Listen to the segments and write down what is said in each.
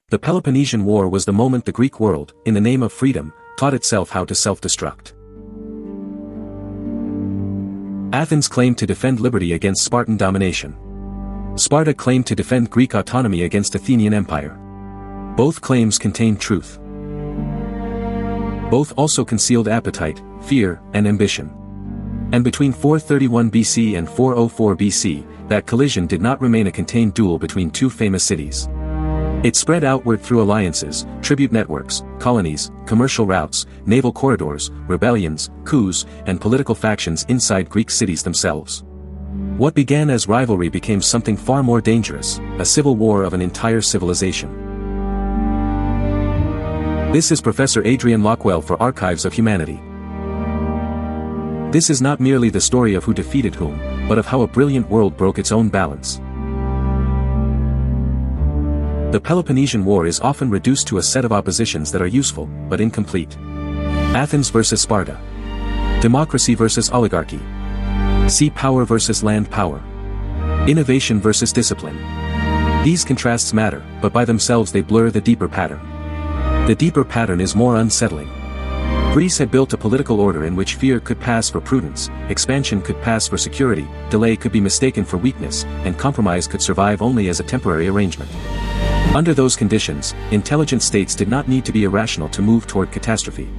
The Peloponnesian War was the moment the Greek world, in the name of freedom, taught itself how to self-destruct. Athens claimed to defend liberty against Spartan domination. Sparta claimed to defend Greek autonomy against Athenian empire. Both claims contained truth. Both also concealed appetite, fear, and ambition. And between 431 BC and 404 BC, that collision did not remain a contained duel between two famous cities. It spread outward through alliances, tribute networks, colonies, commercial routes, naval corridors, rebellions, coups, and political factions inside Greek cities themselves. What began as rivalry became something far more dangerous, a civil war of an entire civilization. This is Professor Adrian Lockewell for Archives of Humanity. This is not merely the story of who defeated whom, but of how a brilliant world broke its own balance. The Peloponnesian War is often reduced to a set of oppositions that are useful, but incomplete. Athens versus Sparta. Democracy versus oligarchy. Sea power versus land power. Innovation versus discipline. These contrasts matter, but by themselves they blur the deeper pattern. The deeper pattern is more unsettling. Greece had built a political order in which fear could pass for prudence, expansion could pass for security, delay could be mistaken for weakness, and compromise could survive only as a temporary arrangement. Under those conditions, intelligent states did not need to be irrational to move toward catastrophe.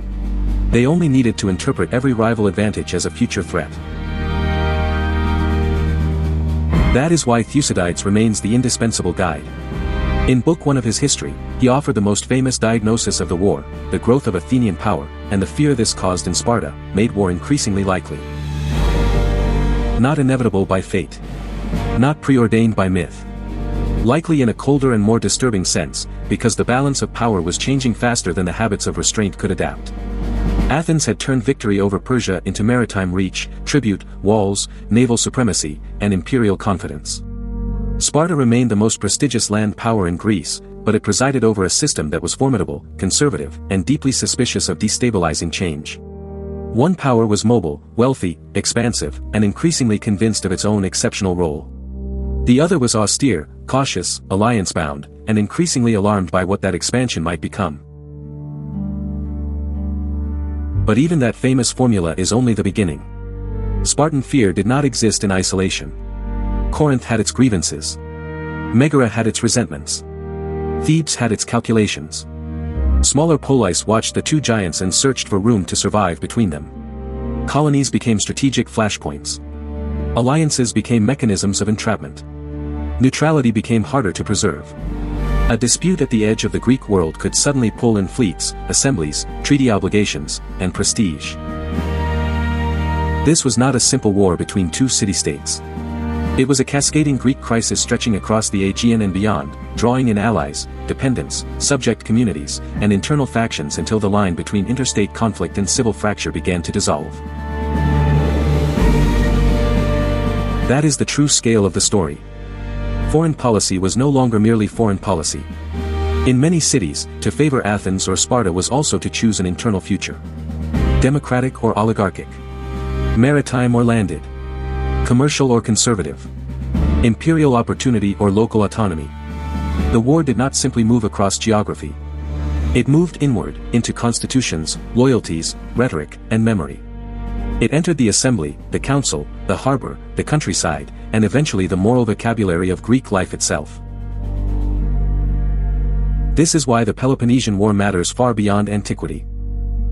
They only needed to interpret every rival advantage as a future threat. That is why Thucydides remains the indispensable guide. In Book 1 of his history, he offered the most famous diagnosis of the war, the growth of Athenian power, and the fear this caused in Sparta, made war increasingly likely. Not inevitable by fate. Not preordained by myth. Likely in a colder and more disturbing sense, because the balance of power was changing faster than the habits of restraint could adapt. Athens had turned victory over Persia into maritime reach, tribute, walls, naval supremacy, and imperial confidence. Sparta remained the most prestigious land power in Greece, but it presided over a system that was formidable, conservative, and deeply suspicious of destabilizing change. One power was mobile, wealthy, expansive, and increasingly convinced of its own exceptional role. The other was austere, cautious, alliance-bound, and increasingly alarmed by what that expansion might become. But even that famous formula is only the beginning. Spartan fear did not exist in isolation. Corinth had its grievances. Megara had its resentments. Thebes had its calculations. Smaller polis watched the two giants and searched for room to survive between them. Colonies became strategic flashpoints. Alliances became mechanisms of entrapment. Neutrality became harder to preserve. A dispute at the edge of the Greek world could suddenly pull in fleets, assemblies, treaty obligations, and prestige. This was not a simple war between two city-states. It was a cascading Greek crisis stretching across the Aegean and beyond, drawing in allies, dependents, subject communities, and internal factions until the line between interstate conflict and civil fracture began to dissolve. That is the true scale of the story. Foreign policy was no longer merely foreign policy. In many cities, to favor Athens or Sparta was also to choose an internal future. Democratic or oligarchic. Maritime or landed. Commercial or conservative. Imperial opportunity or local autonomy. The war did not simply move across geography. It moved inward, into constitutions, loyalties, rhetoric, and memory. It entered the assembly, the council, the harbor, the countryside, and eventually the moral vocabulary of Greek life itself. This is why the Peloponnesian War matters far beyond antiquity.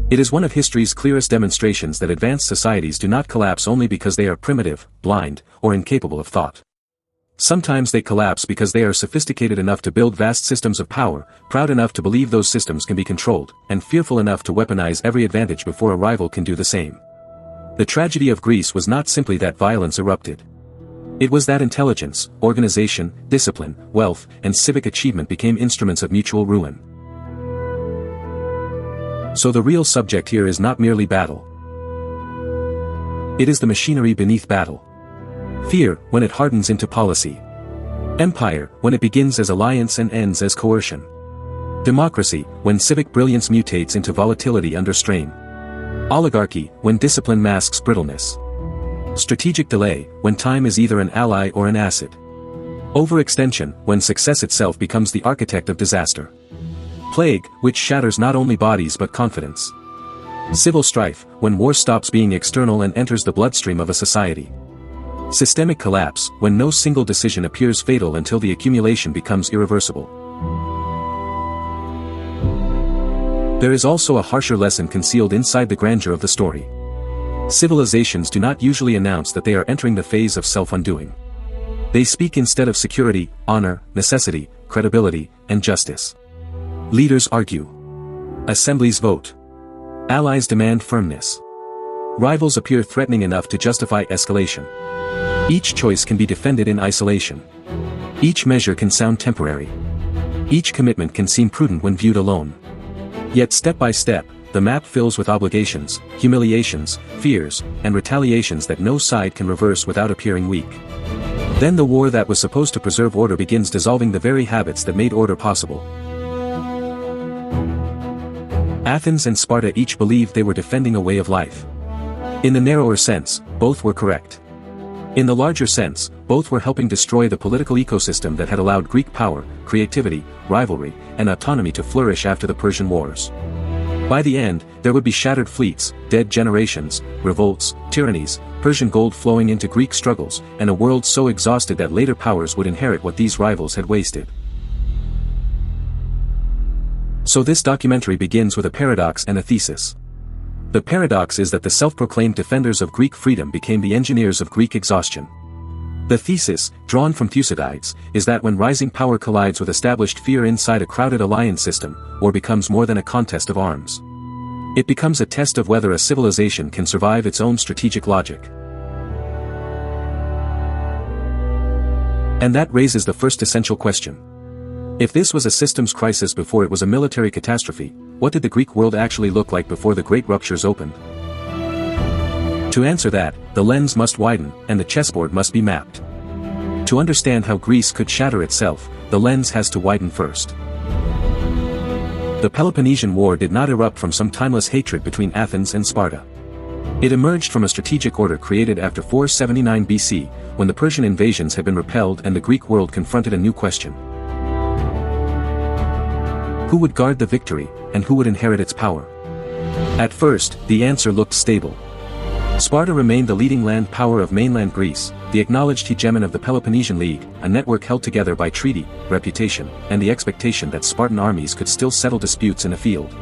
It is one of history's clearest demonstrations that advanced societies do not collapse only because they are primitive, blind, or incapable of thought. Sometimes they collapse because they are sophisticated enough to build vast systems of power, proud enough to believe those systems can be controlled, and fearful enough to weaponize every advantage before a rival can do the same. The tragedy of Greece was not simply that violence erupted. It was that intelligence, organization, discipline, wealth, and civic achievement became instruments of mutual ruin. So the real subject here is not merely battle. It is the machinery beneath battle. Fear, when it hardens into policy. Empire, when it begins as alliance and ends as coercion. Democracy, when civic brilliance mutates into volatility under strain. Oligarchy, when discipline masks brittleness. Strategic delay, when time is either an ally or an asset. Overextension, when success itself becomes the architect of disaster. Plague, which shatters not only bodies but confidence. Civil strife, when war stops being external and enters the bloodstream of a society. Systemic collapse, when no single decision appears fatal until the accumulation becomes irreversible. There is also a harsher lesson concealed inside the grandeur of the story. Civilizations do not usually announce that they are entering the phase of self-undoing. They speak instead of security, honor, necessity, credibility, and justice. Leaders argue. Assemblies vote. Allies demand firmness. Rivals appear threatening enough to justify escalation. Each choice can be defended in isolation. Each measure can sound temporary. Each commitment can seem prudent when viewed alone. Yet step by step, the map fills with obligations, humiliations, fears, and retaliations that no side can reverse without appearing weak. Then the war that was supposed to preserve order begins dissolving the very habits that made order possible. Athens and Sparta each believed they were defending a way of life. In the narrower sense, both were correct. In the larger sense, both were helping destroy the political ecosystem that had allowed Greek power, creativity, rivalry, and autonomy to flourish after the Persian Wars. By the end, there would be shattered fleets, dead generations, revolts, tyrannies, Persian gold flowing into Greek struggles, and a world so exhausted that later powers would inherit what these rivals had wasted. So this documentary begins with a paradox and a thesis. The paradox is that the self-proclaimed defenders of Greek freedom became the engineers of Greek exhaustion. The thesis, drawn from Thucydides, is that when rising power collides with established fear inside a crowded alliance system, war becomes more than a contest of arms. It becomes a test of whether a civilization can survive its own strategic logic. And that raises the first essential question. If this was a systems crisis before it was a military catastrophe, what did the Greek world actually look like before the great ruptures opened? To answer that, the lens must widen, and the chessboard must be mapped. To understand how Greece could shatter itself, the lens has to widen first. The Peloponnesian War did not erupt from some timeless hatred between Athens and Sparta. It emerged from a strategic order created after 479 BC, when the Persian invasions had been repelled and the Greek world confronted a new question. Who would guard the victory, and who would inherit its power? At first, the answer looked stable. Sparta remained the leading land power of mainland Greece, the acknowledged hegemon of the Peloponnesian League, a network held together by treaty, reputation, and the expectation that Spartan armies could still settle disputes in a field.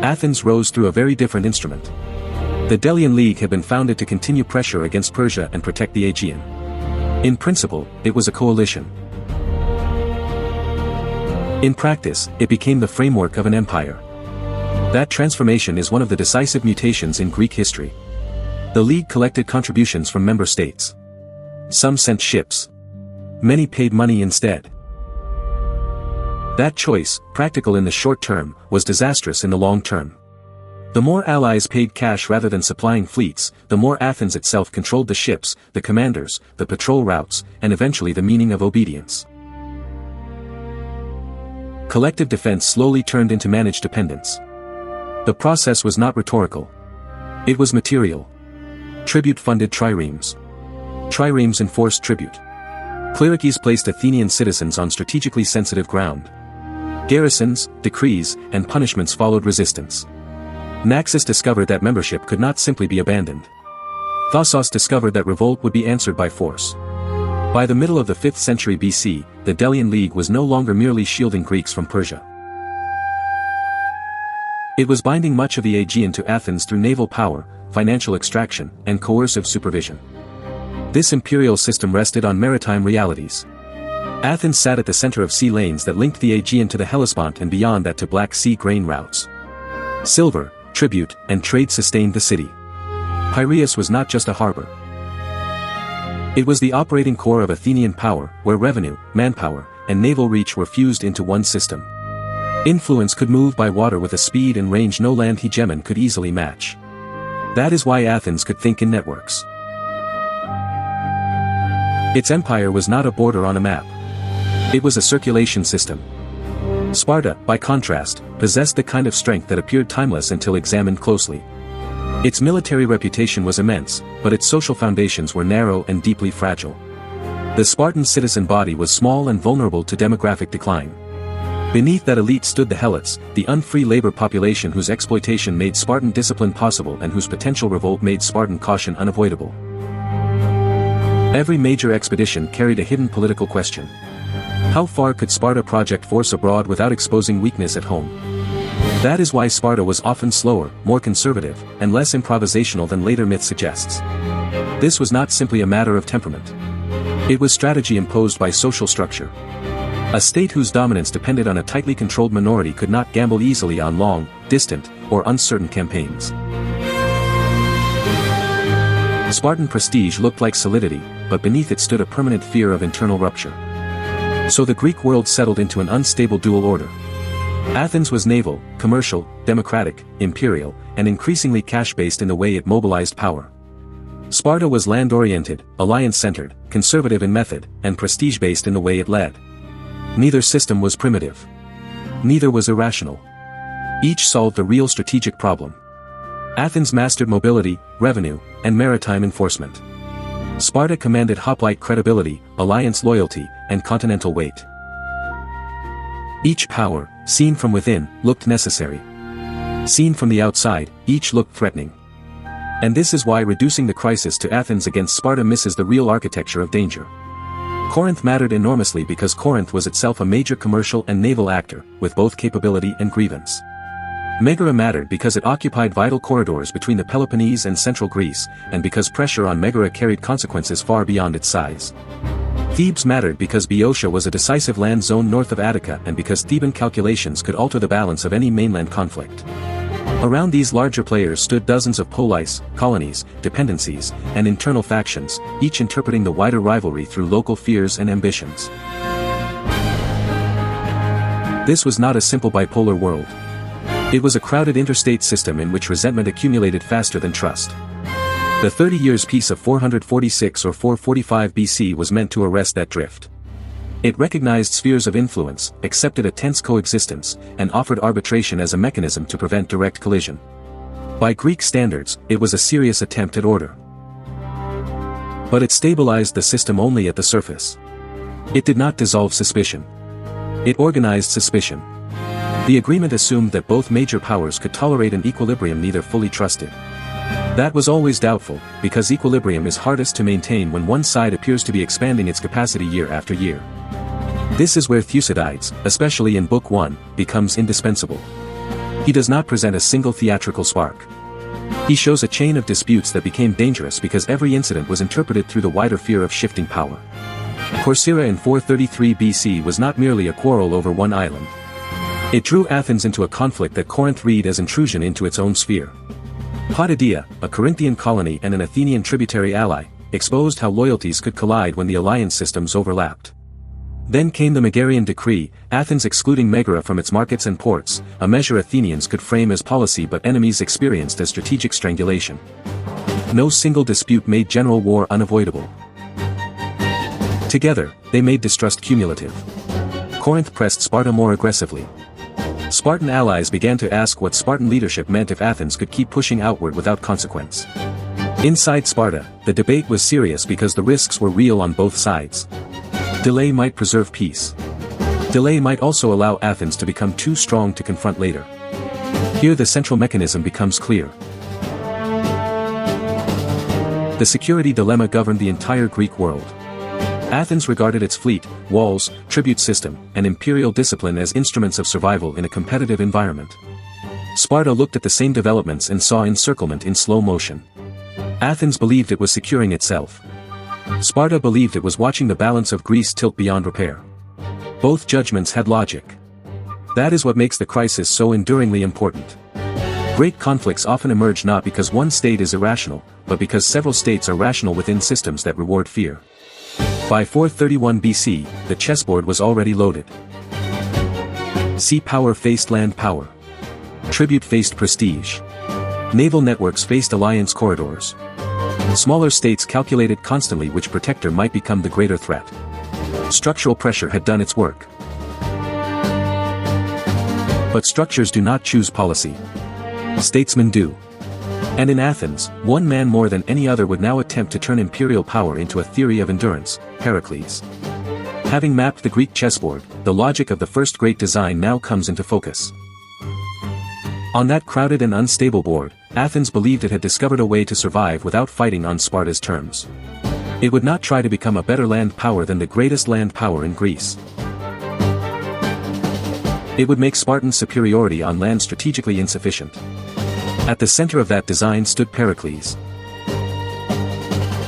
Athens rose through a very different instrument. The Delian League had been founded to continue pressure against Persia and protect the Aegean. In principle, it was a coalition. In practice, it became the framework of an empire. That transformation is one of the decisive mutations in Greek history. The League collected contributions from member states. Some sent ships. Many paid money instead. That choice, practical in the short term, was disastrous in the long term. The more allies paid cash rather than supplying fleets, the more Athens itself controlled the ships, the commanders, the patrol routes, and eventually the meaning of obedience. Collective defense slowly turned into managed dependence. The process was not rhetorical. It was material. Tribute funded triremes. Triremes enforced tribute. Clerices placed Athenian citizens on strategically sensitive ground. Garrisons, decrees, and punishments followed resistance. Naxos discovered that membership could not simply be abandoned. Thucydides discovered that revolt would be answered by force. By the middle of the 5th century BC, the Delian League was no longer merely shielding Greeks from Persia. It was binding much of the Aegean to Athens through naval power, financial extraction, and coercive supervision. This imperial system rested on maritime realities. Athens sat at the center of sea lanes that linked the Aegean to the Hellespont and beyond that to Black Sea grain routes. Silver, tribute, and trade sustained the city. Piraeus was not just a harbor. It was the operating core of Athenian power, where revenue, manpower, and naval reach were fused into one system. Influence could move by water with a speed and range no land hegemon could easily match. That is why Athens could think in networks. Its empire was not a border on a map. It was a circulation system. Sparta, by contrast, possessed the kind of strength that appeared timeless until examined closely. Its military reputation was immense, but its social foundations were narrow and deeply fragile. The Spartan citizen body was small and vulnerable to demographic decline. Beneath that elite stood the helots, the unfree labor population whose exploitation made Spartan discipline possible and whose potential revolt made Spartan caution unavoidable. Every major expedition carried a hidden political question. How far could Sparta project force abroad without exposing weakness at home? That is why Sparta was often slower, more conservative, and less improvisational than later myth suggests. This was not simply a matter of temperament. It was strategy imposed by social structure. A state whose dominance depended on a tightly controlled minority could not gamble easily on long, distant, or uncertain campaigns. Spartan prestige looked like solidity, but beneath it stood a permanent fear of internal rupture. So the Greek world settled into an unstable dual order. Athens was naval, commercial, democratic, imperial, and increasingly cash-based in the way it mobilized power. Sparta was land-oriented, alliance-centered, conservative in method, and prestige-based in the way it led. Neither system was primitive. Neither was irrational. Each solved a real strategic problem. Athens mastered mobility, revenue, and maritime enforcement. Sparta commanded hoplite credibility, alliance loyalty, and continental weight. Each power, seen from within, looked necessary. Seen from the outside, each looked threatening. And this is why reducing the crisis to Athens against Sparta misses the real architecture of danger. Corinth mattered enormously because Corinth was itself a major commercial and naval actor, with both capability and grievance. Megara mattered because it occupied vital corridors between the Peloponnese and central Greece, and because pressure on Megara carried consequences far beyond its size. Thebes mattered because Boeotia was a decisive land zone north of Attica and because Theban calculations could alter the balance of any mainland conflict. Around these larger players stood dozens of polis, colonies, dependencies, and internal factions, each interpreting the wider rivalry through local fears and ambitions. This was not a simple bipolar world. It was a crowded interstate system in which resentment accumulated faster than trust. The 30 Years' Peace of 446 or 445 BC was meant to arrest that drift. It recognized spheres of influence, accepted a tense coexistence, and offered arbitration as a mechanism to prevent direct collision. By Greek standards, it was a serious attempt at order. But it stabilized the system only at the surface. It did not dissolve suspicion. It organized suspicion. The agreement assumed that both major powers could tolerate an equilibrium neither fully trusted. That was always doubtful, because equilibrium is hardest to maintain when one side appears to be expanding its capacity year after year. This is where Thucydides, especially in Book 1, becomes indispensable. He does not present a single theatrical spark. He shows a chain of disputes that became dangerous because every incident was interpreted through the wider fear of shifting power. Corcyra in 433 BC was not merely a quarrel over one island. It drew Athens into a conflict that Corinth read as intrusion into its own sphere. Potidæa, a Corinthian colony and an Athenian tributary ally, exposed how loyalties could collide when the alliance systems overlapped. Then came the Megarian decree, Athens excluding Megara from its markets and ports, a measure Athenians could frame as policy but enemies experienced as strategic strangulation. No single dispute made general war unavoidable. Together, they made distrust cumulative. Corinth pressed Sparta more aggressively. Spartan allies began to ask what Spartan leadership meant if Athens could keep pushing outward without consequence. Inside Sparta, the debate was serious because the risks were real on both sides. Delay might preserve peace. Delay might also allow Athens to become too strong to confront later. Here the central mechanism becomes clear. The security dilemma governed the entire Greek world. Athens regarded its fleet, walls, tribute system, and imperial discipline as instruments of survival in a competitive environment. Sparta looked at the same developments and saw encirclement in slow motion. Athens believed it was securing itself. Sparta believed it was watching the balance of Greece tilt beyond repair. Both judgments had logic. That is what makes the crisis so enduringly important. Great conflicts often emerge not because one state is irrational, but because several states are rational within systems that reward fear. By 431 BC, the chessboard was already loaded. Sea power faced land power. Tribute faced prestige. Naval networks faced alliance corridors. Smaller states calculated constantly which protector might become the greater threat. Structural pressure had done its work. But structures do not choose policy. Statesmen do. And in Athens, one man more than any other would now attempt to turn imperial power into a theory of endurance, Pericles. Having mapped the Greek chessboard, the logic of the first great design now comes into focus. On that crowded and unstable board, Athens believed it had discovered a way to survive without fighting on Sparta's terms. It would not try to become a better land power than the greatest land power in Greece. It would make Spartan's superiority on land strategically insufficient. At the center of that design stood Pericles.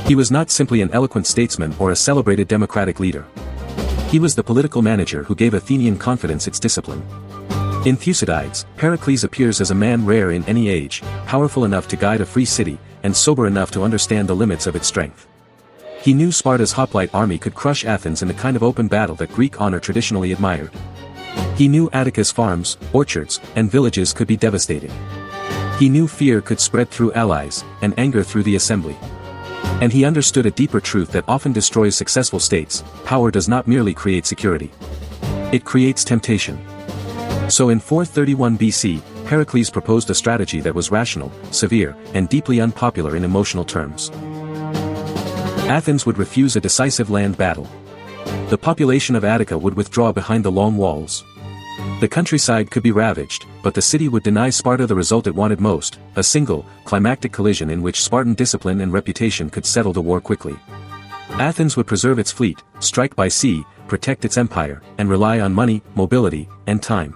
He was not simply an eloquent statesman or a celebrated democratic leader. He was the political manager who gave Athenian confidence its discipline. In Thucydides, Pericles appears as a man rare in any age, powerful enough to guide a free city, and sober enough to understand the limits of its strength. He knew Sparta's hoplite army could crush Athens in the kind of open battle that Greek honor traditionally admired. He knew Attica's farms, orchards, and villages could be devastating. He knew fear could spread through allies, and anger through the assembly. And he understood a deeper truth that often destroys successful states: power does not merely create security. It creates temptation. So in 431 BC, Pericles proposed a strategy that was rational, severe, and deeply unpopular in emotional terms. Athens would refuse a decisive land battle. The population of Attica would withdraw behind the long walls. The countryside could be ravaged, but the city would deny Sparta the result it wanted most: a single, climactic collision in which Spartan discipline and reputation could settle the war quickly. Athens would preserve its fleet, strike by sea, protect its empire, and rely on money, mobility, and time.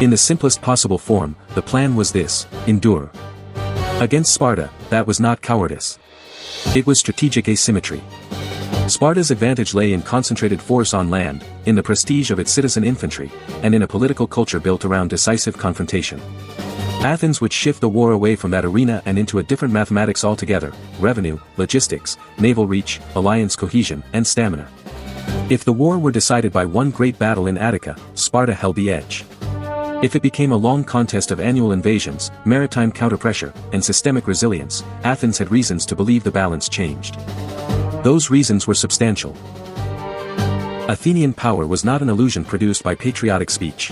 In the simplest possible form, the plan was this: endure. Against Sparta, that was not cowardice. It was strategic asymmetry. Sparta's advantage lay in concentrated force on land, in the prestige of its citizen infantry, and in a political culture built around decisive confrontation. Athens would shift the war away from that arena and into a different mathematics altogether: revenue, logistics, naval reach, alliance cohesion, and stamina. If the war were decided by one great battle in Attica, Sparta held the edge. If it became a long contest of annual invasions, maritime counterpressure, and systemic resilience, Athens had reasons to believe the balance changed. Those reasons were substantial. Athenian power was not an illusion produced by patriotic speech.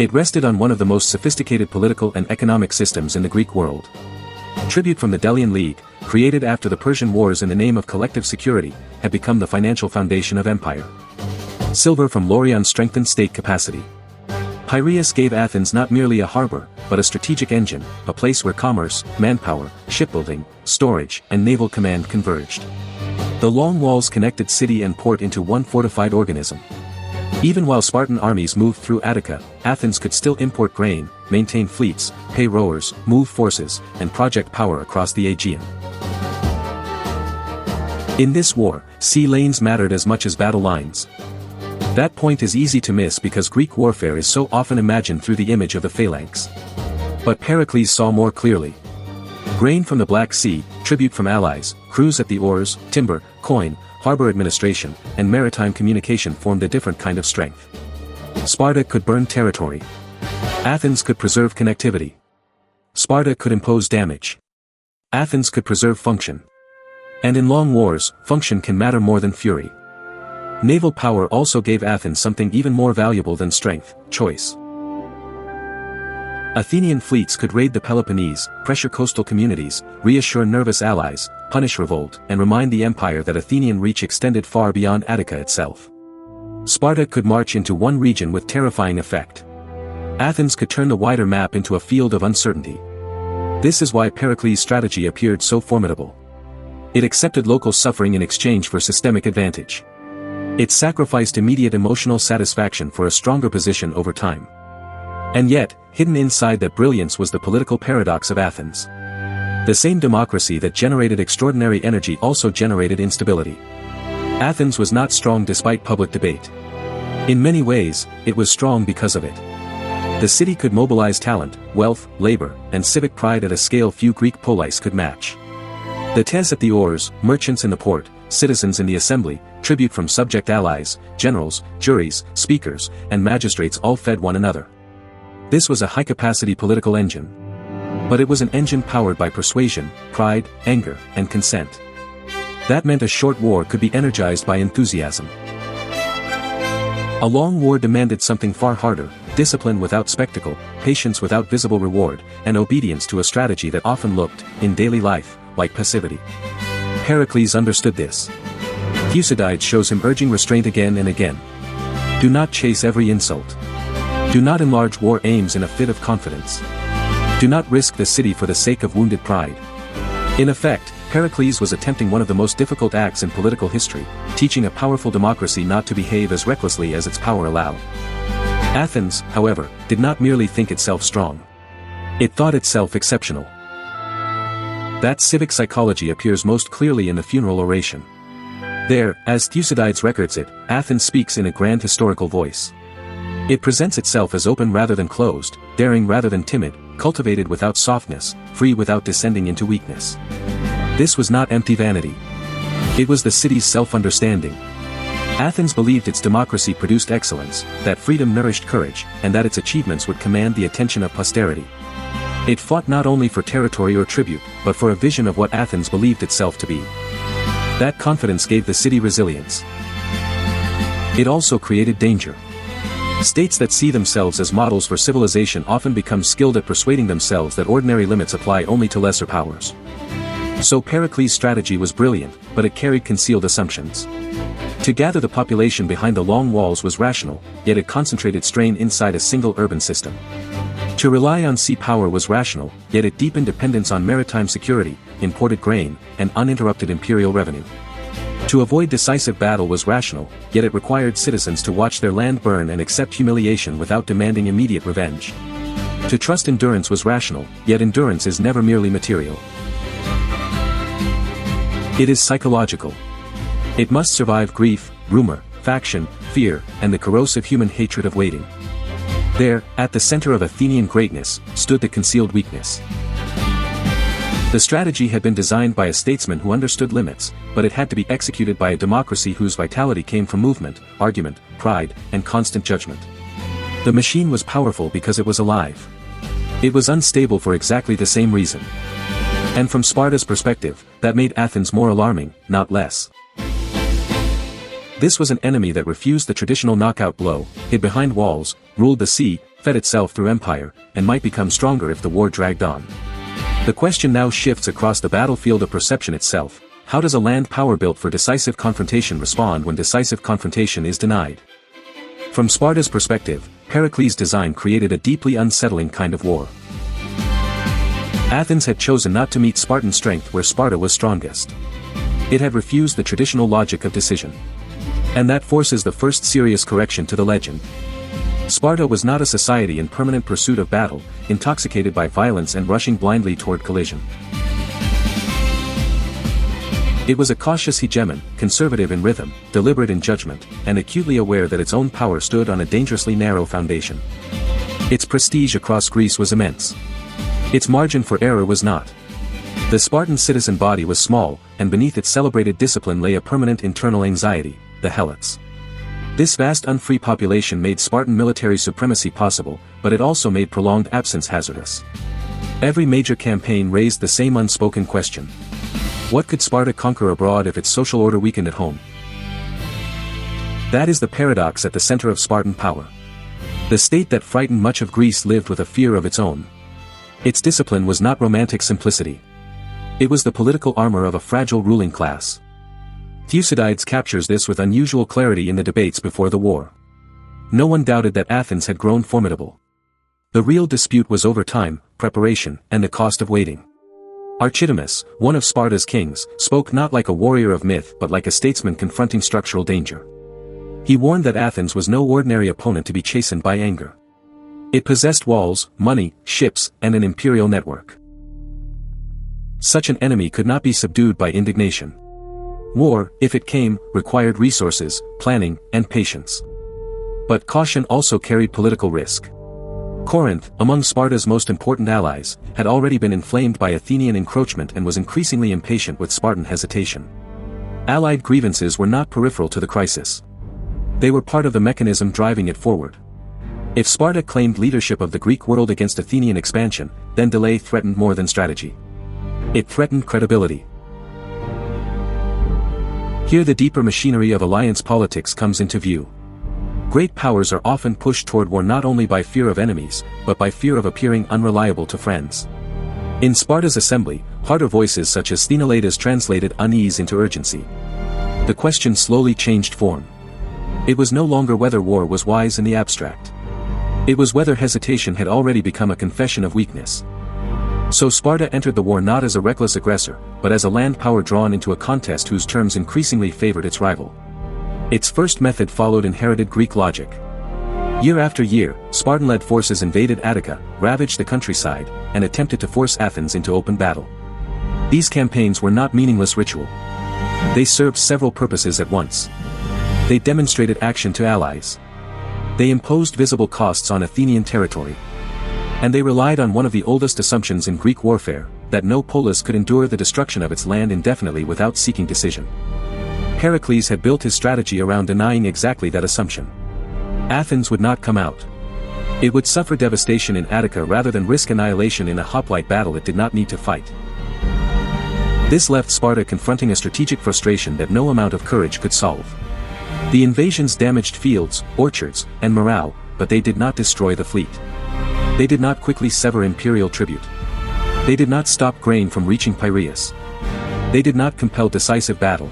It rested on one of the most sophisticated political and economic systems in the Greek world. Tribute from the Delian League, created after the Persian Wars in the name of collective security, had become the financial foundation of empire. Silver from Laurion strengthened state capacity. Piraeus gave Athens not merely a harbor, but a strategic engine, a place where commerce, manpower, shipbuilding, storage, and naval command converged. The long walls connected city and port into one fortified organism. Even while Spartan armies moved through Attica, Athens could still import grain, maintain fleets, pay rowers, move forces, and project power across the Aegean. In this war, sea lanes mattered as much as battle lines. That point is easy to miss because Greek warfare is so often imagined through the image of the phalanx. But Pericles saw more clearly. Grain from the Black Sea, tribute from allies, crews at the oars, timber, coin, harbor administration, and maritime communication formed a different kind of strength. Sparta could burn territory. Athens could preserve connectivity. Sparta could impose damage. Athens could preserve function. And in long wars, function can matter more than fury. Naval power also gave Athens something even more valuable than strength: choice. Athenian fleets could raid the Peloponnese, pressure coastal communities, reassure nervous allies, punish revolt, and remind the empire that Athenian reach extended far beyond Attica itself. Sparta could march into one region with terrifying effect. Athens could turn the wider map into a field of uncertainty. This is why Pericles' strategy appeared so formidable. It accepted local suffering in exchange for systemic advantage. It sacrificed immediate emotional satisfaction for a stronger position over time. And yet, hidden inside that brilliance was the political paradox of Athens. The same democracy that generated extraordinary energy also generated instability. Athens was not strong despite public debate. In many ways, it was strong because of it. The city could mobilize talent, wealth, labor, and civic pride at a scale few Greek polis could match. The tes at the oars, merchants in the port, citizens in the assembly, tribute from subject allies, generals, juries, speakers, and magistrates all fed one another. This was a high-capacity political engine. But it was an engine powered by persuasion, pride, anger, and consent. That meant a short war could be energized by enthusiasm. A long war demanded something far harder: discipline without spectacle, patience without visible reward, and obedience to a strategy that often looked, in daily life, like passivity. Pericles understood this. Thucydides shows him urging restraint again and again. Do not chase every insult. Do not enlarge war aims in a fit of confidence. Do not risk the city for the sake of wounded pride. In effect, Pericles was attempting one of the most difficult acts in political history, teaching a powerful democracy not to behave as recklessly as its power allowed. Athens, however, did not merely think itself strong. It thought itself exceptional. That civic psychology appears most clearly in the funeral oration. There, as Thucydides records it, Athens speaks in a grand historical voice. It presents itself as open rather than closed, daring rather than timid, cultivated without softness, free without descending into weakness. This was not empty vanity. It was the city's self-understanding. Athens believed its democracy produced excellence, that freedom nourished courage, and that its achievements would command the attention of posterity. It fought not only for territory or tribute, but for a vision of what Athens believed itself to be. That confidence gave the city resilience. It also created danger. States that see themselves as models for civilization often become skilled at persuading themselves that ordinary limits apply only to lesser powers. So Pericles' strategy was brilliant, but it carried concealed assumptions. To gather the population behind the long walls was rational, yet it concentrated strain inside a single urban system. To rely on sea power was rational, yet it deepened dependence on maritime security, imported grain, and uninterrupted imperial revenue. To avoid decisive battle was rational, yet it required citizens to watch their land burn and accept humiliation without demanding immediate revenge. To trust endurance was rational, yet endurance is never merely material. It is psychological. It must survive grief, rumor, faction, fear, and the corrosive human hatred of waiting. There, at the center of Athenian greatness, stood the concealed weakness. The strategy had been designed by a statesman who understood limits, but it had to be executed by a democracy whose vitality came from movement, argument, pride, and constant judgment. The machine was powerful because it was alive. It was unstable for exactly the same reason. And from Sparta's perspective, that made Athens more alarming, not less. This was an enemy that refused the traditional knockout blow, hid behind walls, ruled the sea, fed itself through empire, and might become stronger if the war dragged on. The question now shifts across the battlefield of perception itself. How does a land power built for decisive confrontation respond when decisive confrontation is denied? From Sparta's perspective, Pericles' design created a deeply unsettling kind of war. Athens had chosen not to meet Spartan strength where Sparta was strongest. It had refused the traditional logic of decision. And that forces the first serious correction to the legend. Sparta was not a society in permanent pursuit of battle, intoxicated by violence and rushing blindly toward collision. It was a cautious hegemon, conservative in rhythm, deliberate in judgment, and acutely aware that its own power stood on a dangerously narrow foundation. Its prestige across Greece was immense. Its margin for error was not. The Spartan citizen body was small, and beneath its celebrated discipline lay a permanent internal anxiety, the helots. This vast unfree population made Spartan military supremacy possible, but it also made prolonged absence hazardous. Every major campaign raised the same unspoken question. What could Sparta conquer abroad if its social order weakened at home? That is the paradox at the center of Spartan power. The state that frightened much of Greece lived with a fear of its own. Its discipline was not romantic simplicity. It was the political armor of a fragile ruling class. Thucydides captures this with unusual clarity in the debates before the war. No one doubted that Athens had grown formidable. The real dispute was over time, preparation, and the cost of waiting. Archidamus, one of Sparta's kings, spoke not like a warrior of myth but like a statesman confronting structural danger. He warned that Athens was no ordinary opponent to be chastened by anger. It possessed walls, money, ships, and an imperial network. Such an enemy could not be subdued by indignation. War, if it came, required resources, planning, and patience. But caution also carried political risk. Corinth, among Sparta's most important allies, had already been inflamed by Athenian encroachment and was increasingly impatient with Spartan hesitation. Allied grievances were not peripheral to the crisis. They were part of the mechanism driving it forward. If Sparta claimed leadership of the Greek world against Athenian expansion, then delay threatened more than strategy. It threatened credibility. Here the deeper machinery of alliance politics comes into view. Great powers are often pushed toward war not only by fear of enemies, but by fear of appearing unreliable to friends. In Sparta's assembly, harder voices such as Sthenelaidas translated unease into urgency. The question slowly changed form. It was no longer whether war was wise in the abstract. It was whether hesitation had already become a confession of weakness. So Sparta entered the war not as a reckless aggressor, but as a land power drawn into a contest whose terms increasingly favored its rival. Its first method followed inherited Greek logic. Year after year, Spartan-led forces invaded Attica, ravaged the countryside, and attempted to force Athens into open battle. These campaigns were not meaningless ritual. They served several purposes at once. They demonstrated action to allies. They imposed visible costs on Athenian territory. And they relied on one of the oldest assumptions in Greek warfare, that no polis could endure the destruction of its land indefinitely without seeking decision. Pericles had built his strategy around denying exactly that assumption. Athens would not come out. It would suffer devastation in Attica rather than risk annihilation in a hoplite battle it did not need to fight. This left Sparta confronting a strategic frustration that no amount of courage could solve. The invasions damaged fields, orchards, and morale, but they did not destroy the fleet. They did not quickly sever imperial tribute. They did not stop grain from reaching Piraeus. They did not compel decisive battle.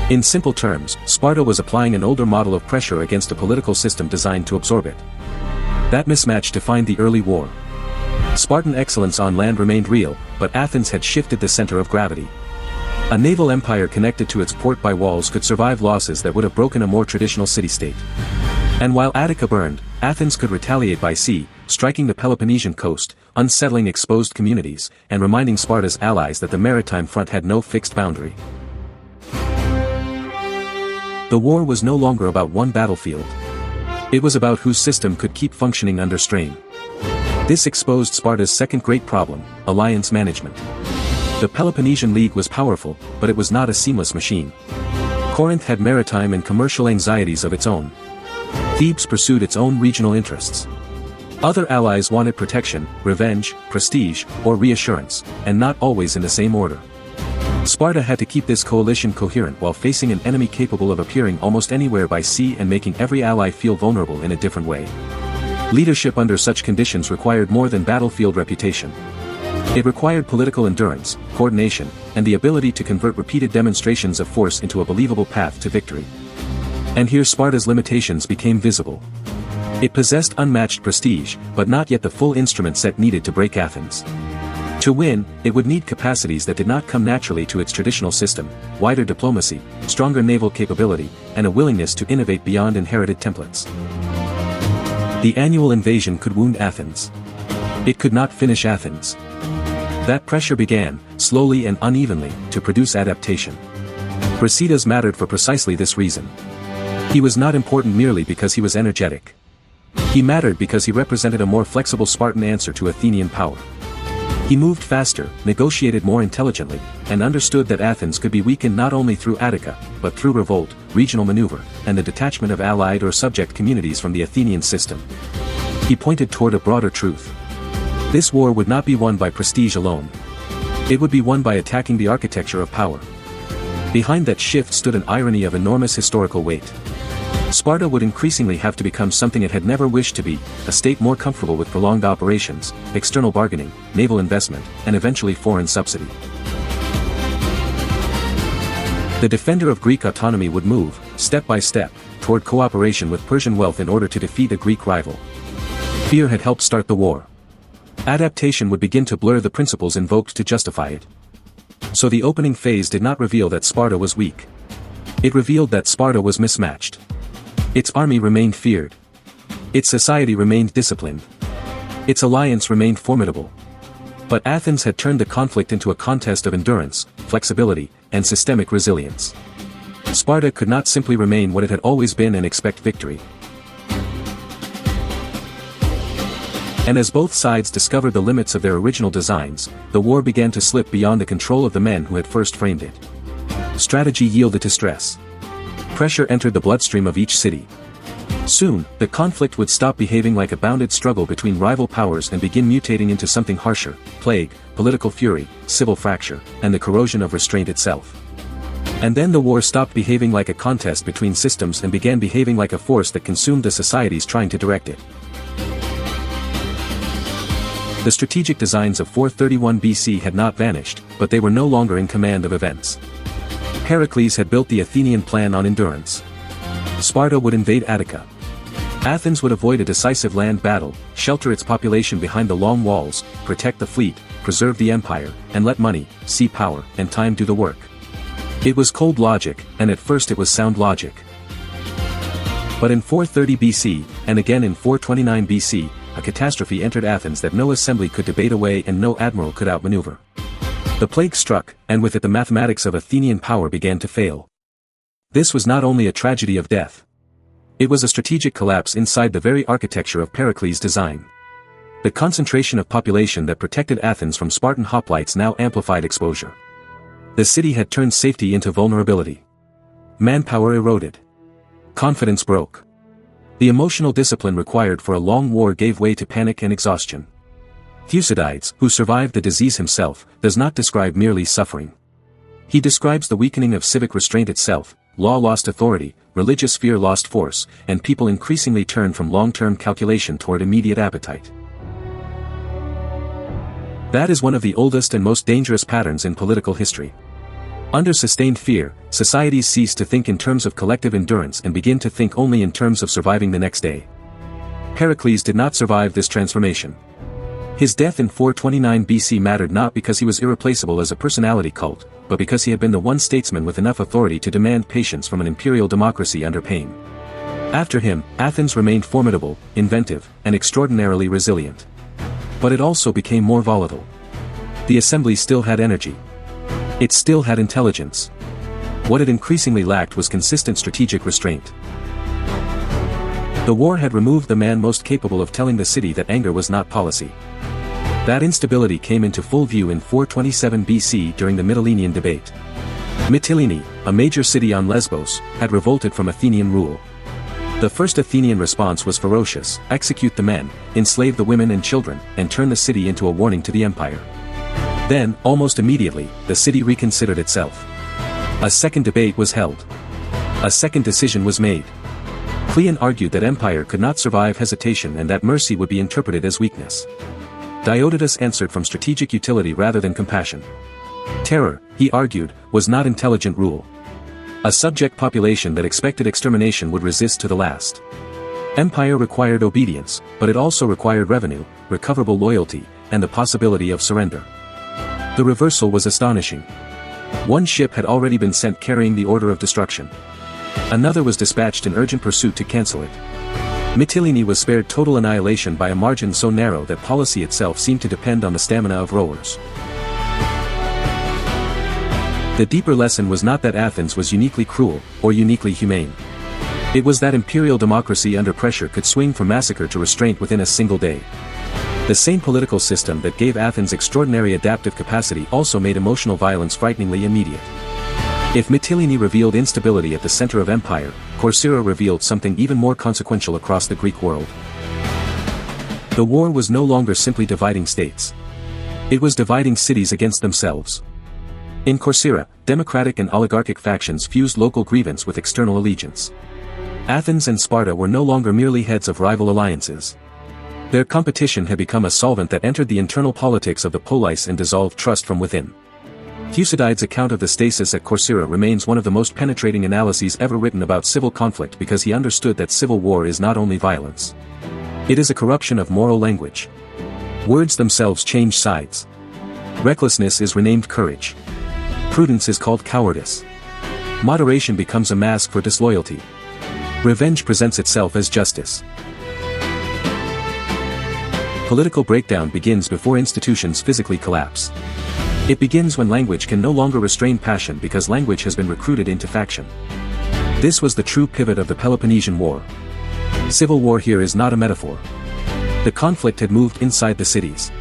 In simple terms, Sparta was applying an older model of pressure against a political system designed to absorb it. That mismatch defined the early war. Spartan excellence on land remained real, but Athens had shifted the center of gravity. A naval empire connected to its port by walls could survive losses that would have broken a more traditional city-state. And while Attica burned, Athens could retaliate by sea, striking the Peloponnesian coast, unsettling exposed communities, and reminding Sparta's allies that the maritime front had no fixed boundary. The war was no longer about one battlefield. It was about whose system could keep functioning under strain. This exposed Sparta's second great problem, alliance management. The Peloponnesian League was powerful, but it was not a seamless machine. Corinth had maritime and commercial anxieties of its own. Thebes pursued its own regional interests. Other allies wanted protection, revenge, prestige, or reassurance, and not always in the same order. Sparta had to keep this coalition coherent while facing an enemy capable of appearing almost anywhere by sea and making every ally feel vulnerable in a different way. Leadership under such conditions required more than battlefield reputation. It required political endurance, coordination, and the ability to convert repeated demonstrations of force into a believable path to victory. And here Sparta's limitations became visible. It possessed unmatched prestige, but not yet the full instrument set needed to break Athens. To win, it would need capacities that did not come naturally to its traditional system: wider diplomacy, stronger naval capability, and a willingness to innovate beyond inherited templates. The annual invasion could wound Athens. It could not finish Athens. That pressure began, slowly and unevenly, to produce adaptation. Thucydides mattered for precisely this reason. He was not important merely because he was energetic. He mattered because he represented a more flexible Spartan answer to Athenian power. He moved faster, negotiated more intelligently, and understood that Athens could be weakened not only through Attica, but through revolt, regional maneuver, and the detachment of allied or subject communities from the Athenian system. He pointed toward a broader truth. This war would not be won by prestige alone. It would be won by attacking the architecture of power. Behind that shift stood an irony of enormous historical weight. Sparta would increasingly have to become something it had never wished to be, a state more comfortable with prolonged operations, external bargaining, naval investment, and eventually foreign subsidy. The defender of Greek autonomy would move, step by step, toward cooperation with Persian wealth in order to defeat a Greek rival. Fear had helped start the war. Adaptation would begin to blur the principles invoked to justify it. So the opening phase did not reveal that Sparta was weak. It revealed that Sparta was mismatched. Its army remained feared. Its society remained disciplined. Its alliance remained formidable. But Athens had turned the conflict into a contest of endurance, flexibility, and systemic resilience. Sparta could not simply remain what it had always been and expect victory. And as both sides discovered the limits of their original designs, the war began to slip beyond the control of the men who had first framed it. Strategy yielded to stress. Pressure entered the bloodstream of each city. Soon, the conflict would stop behaving like a bounded struggle between rival powers and begin mutating into something harsher: plague, political fury, civil fracture, and the corrosion of restraint itself. And then the war stopped behaving like a contest between systems and began behaving like a force that consumed the societies trying to direct it. The strategic designs of 431 BC had not vanished, but they were no longer in command of events. Pericles had built the Athenian plan on endurance. Sparta would invade Attica. Athens would avoid a decisive land battle, shelter its population behind the long walls, protect the fleet, preserve the empire, and let money, sea power, and time do the work. It was cold logic, and at first it was sound logic. But in 430 BC, and again in 429 BC, a catastrophe entered Athens that no assembly could debate away and no admiral could outmaneuver. The plague struck, and with it the mathematics of Athenian power began to fail. This was not only a tragedy of death. It was a strategic collapse inside the very architecture of Pericles' design. The concentration of population that protected Athens from Spartan hoplites now amplified exposure. The city had turned safety into vulnerability. Manpower eroded. Confidence broke. The emotional discipline required for a long war gave way to panic and exhaustion. Thucydides, who survived the disease himself, does not describe merely suffering. He describes the weakening of civic restraint itself. Law lost authority, religious fear lost force, and people increasingly turned from long-term calculation toward immediate appetite. That is one of the oldest and most dangerous patterns in political history. Under sustained fear, societies cease to think in terms of collective endurance and begin to think only in terms of surviving the next day. Pericles did not survive this transformation. His death in 429 BC mattered not because he was irreplaceable as a personality cult, but because he had been the one statesman with enough authority to demand patience from an imperial democracy under pain. After him, Athens remained formidable, inventive, and extraordinarily resilient. But it also became more volatile. The assembly still had energy. It still had intelligence. What it increasingly lacked was consistent strategic restraint. The war had removed the man most capable of telling the city that anger was not policy. That instability came into full view in 427 BC during the Mytilenean debate. Mytilene, a major city on Lesbos, had revolted from Athenian rule. The first Athenian response was ferocious: execute the men, enslave the women and children, and turn the city into a warning to the empire. Then, almost immediately, the city reconsidered itself. A second debate was held. A second decision was made. Cleon argued that empire could not survive hesitation and that mercy would be interpreted as weakness. Diodotus answered from strategic utility rather than compassion. Terror, he argued, was not intelligent rule. A subject population that expected extermination would resist to the last. Empire required obedience, but it also required revenue, recoverable loyalty, and the possibility of surrender. The reversal was astonishing. One ship had already been sent carrying the order of destruction. Another was dispatched in urgent pursuit to cancel it. Mytilene was spared total annihilation by a margin so narrow that policy itself seemed to depend on the stamina of rowers. The deeper lesson was not that Athens was uniquely cruel, or uniquely humane. It was that imperial democracy under pressure could swing from massacre to restraint within a single day. The same political system that gave Athens extraordinary adaptive capacity also made emotional violence frighteningly immediate. If Mytilene revealed instability at the center of empire, Corcyra revealed something even more consequential across the Greek world. The war was no longer simply dividing states. It was dividing cities against themselves. In Corcyra, democratic and oligarchic factions fused local grievance with external allegiance. Athens and Sparta were no longer merely heads of rival alliances. Their competition had become a solvent that entered the internal politics of the polis and dissolved trust from within. Thucydides' account of the stasis at Corcyra remains one of the most penetrating analyses ever written about civil conflict because he understood that civil war is not only violence. It is a corruption of moral language. Words themselves change sides. Recklessness is renamed courage. Prudence is called cowardice. Moderation becomes a mask for disloyalty. Revenge presents itself as justice. Political breakdown begins before institutions physically collapse. It begins when language can no longer restrain passion because language has been recruited into faction. This was the true pivot of the Peloponnesian War. Civil war here is not a metaphor. The conflict had moved inside the cities.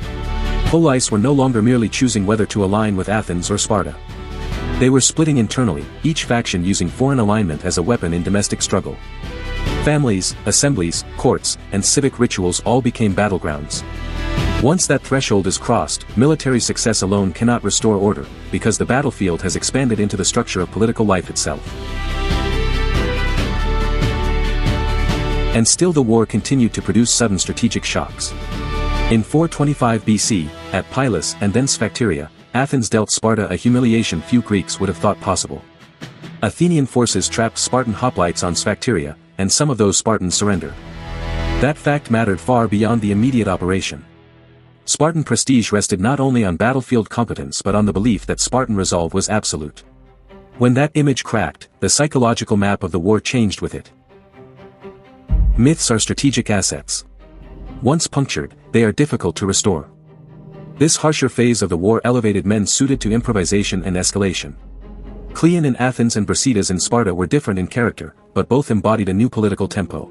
Polis were no longer merely choosing whether to align with Athens or Sparta. They were splitting internally, each faction using foreign alignment as a weapon in domestic struggle. Families, assemblies, courts, and civic rituals all became battlegrounds. Once that threshold is crossed, military success alone cannot restore order, because the battlefield has expanded into the structure of political life itself. And still the war continued to produce sudden strategic shocks. In 425 BC, at Pylos and then Sphacteria, Athens dealt Sparta a humiliation few Greeks would have thought possible. Athenian forces trapped Spartan hoplites on Sphacteria, and some of those Spartans surrendered. That fact mattered far beyond the immediate operation. Spartan prestige rested not only on battlefield competence but on the belief that Spartan resolve was absolute. When that image cracked, the psychological map of the war changed with it. Myths are strategic assets. Once punctured, they are difficult to restore. This harsher phase of the war elevated men suited to improvisation and escalation. Cleon in Athens and Brasidas in Sparta were different in character, but both embodied a new political tempo.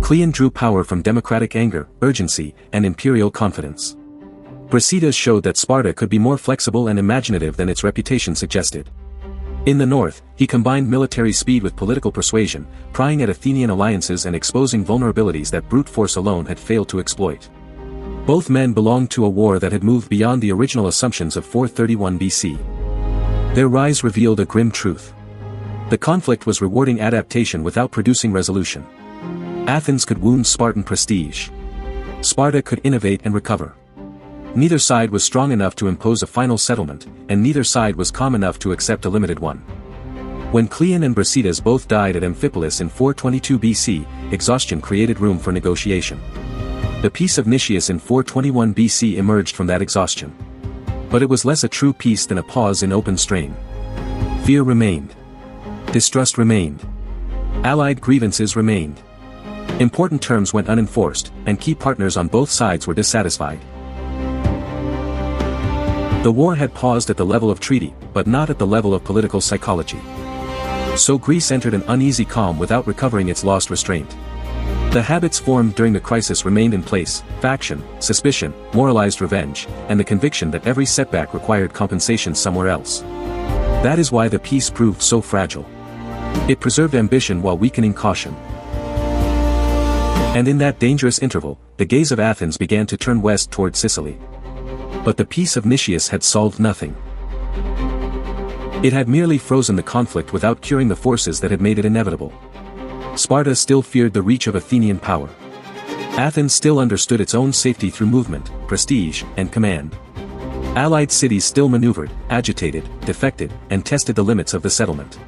Cleon drew power from democratic anger, urgency, and imperial confidence. Brasidas showed that Sparta could be more flexible and imaginative than its reputation suggested. In the north, he combined military speed with political persuasion, prying at Athenian alliances and exposing vulnerabilities that brute force alone had failed to exploit. Both men belonged to a war that had moved beyond the original assumptions of 431 BC. Their rise revealed a grim truth. The conflict was rewarding adaptation without producing resolution. Athens could wound Spartan prestige. Sparta could innovate and recover. Neither side was strong enough to impose a final settlement, and neither side was calm enough to accept a limited one. When Cleon and Brasidas both died at Amphipolis in 422 BC, exhaustion created room for negotiation. The peace of Nicias in 421 BC emerged from that exhaustion. But it was less a true peace than a pause in open strain. Fear remained. Distrust remained. Allied grievances remained. Important terms went unenforced, and key partners on both sides were dissatisfied. The war had paused at the level of treaty, but not at the level of political psychology. So Greece entered an uneasy calm without recovering its lost restraint. The habits formed during the crisis remained in place: faction, suspicion, moralized revenge, and the conviction that every setback required compensation somewhere else. That is why the peace proved so fragile. It preserved ambition while weakening caution. And in that dangerous interval, the gaze of Athens began to turn west toward Sicily. But the peace of Nicias had solved nothing. It had merely frozen the conflict without curing the forces that had made it inevitable. Sparta still feared the reach of Athenian power. Athens still understood its own safety through movement, prestige, and command. Allied cities still maneuvered, agitated, defected, and tested the limits of the settlement.